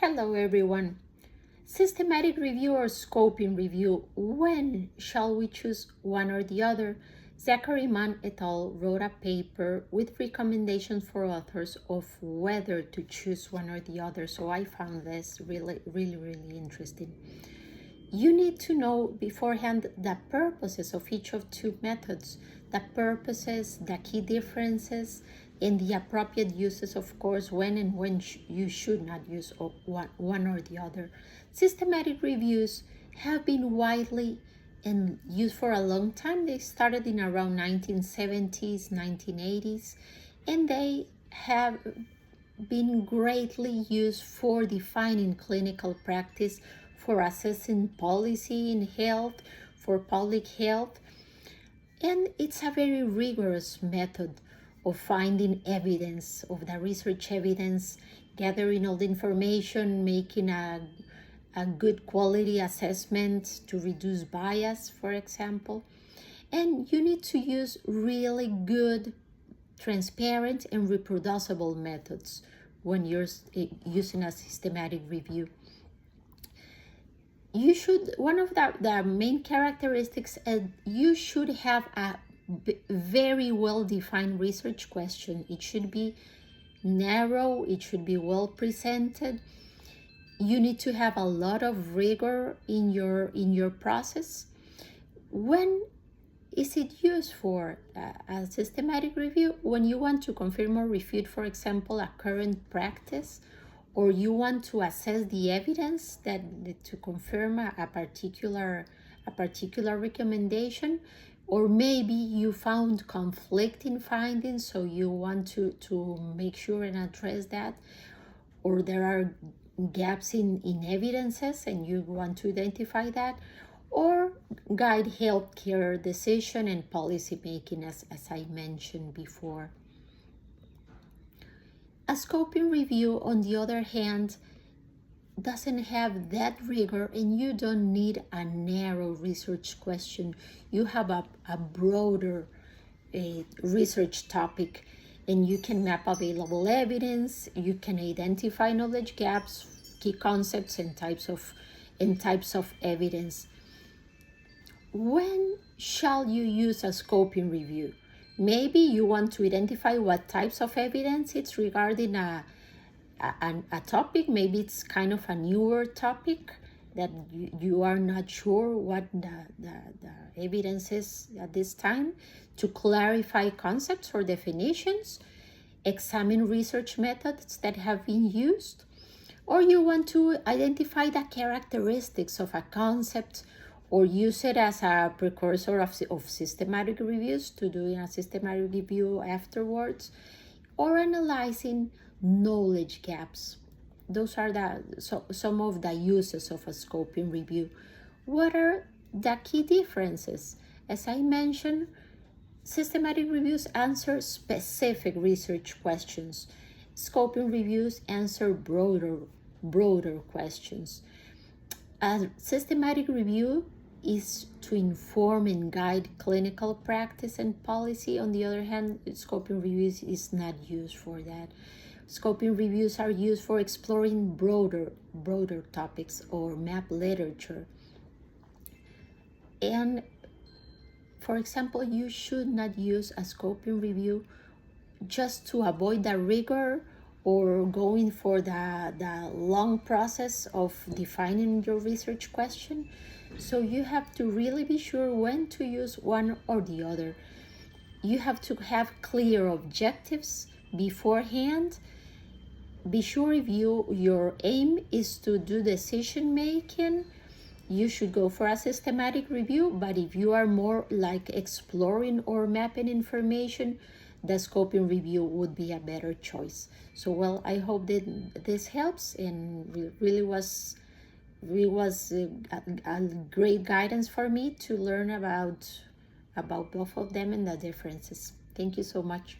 Hello everyone. Systematic review or scoping review. When shall we choose one or the other? Zachary Mann et al. Wrote a paper with recommendations for authors of whether to choose one or the other. So I found this really interesting. You need to know beforehand the purposes of each of two methods, the purposes, the key differences, and the appropriate uses, of course, when and when you should not use one or the other. Systematic reviews have been widely and used for a long time. They started in around 1970s, 1980s, and they have been greatly used for defining clinical practice, for assessing policy in health, for public health. And it's a very rigorous method of finding evidence, of the research evidence, gathering all the information, making a good quality assessment to reduce bias, for example. And you need to use really good, transparent, and reproducible methods when you're using a systematic review. You should, one of the main characteristics, you should have a very well-defined research question. It should be narrow, it should be well presented. You need to have a lot of rigor in your process. When is it used for a systematic review? When you want to confirm or refute, for example, a current practice, or you want to assess the evidence to confirm a particular recommendation, or maybe you found conflicting findings, so you want to make sure and address that, or there are gaps in evidences and you want to identify that, or guide healthcare decision and policy making, as I mentioned before. A scoping review, on the other hand, doesn't have that rigor, and you don't need a narrow research question. You have a broader research topic, and you can map available evidence, you can identify knowledge gaps, key concepts, and types of evidence. When shall you use a scoping review? Maybe you want to identify what types of evidence it's regarding a topic. Maybe it's kind of a newer topic that you are not sure what the evidence is at this time, to clarify concepts or definitions, examine research methods that have been used, or you want to identify the characteristics of a concept, or use it as a precursor of systematic reviews, to doing a systematic review afterwards, or analyzing knowledge gaps. Those are some of the uses of a scoping review. What are the key differences? As I mentioned, systematic reviews answer specific research questions. Scoping reviews answer broader questions. A systematic review is to inform and guide clinical practice and policy. On the other hand, scoping reviews is not used for that. Scoping reviews are used for exploring broader topics or map literature. And for example, you should not use a scoping review just to avoid the rigor or going for the long process of defining your research question. So you have to really be sure when to use one or the other. You have to have clear objectives beforehand. Be sure if your aim is to do decision making, you should go for a systematic review. But if you are more like exploring or mapping information, the scoping review would be a better choice. So, well, I hope that this helps, and really was a great guidance for me to learn about both of them and the differences. Thank you so much.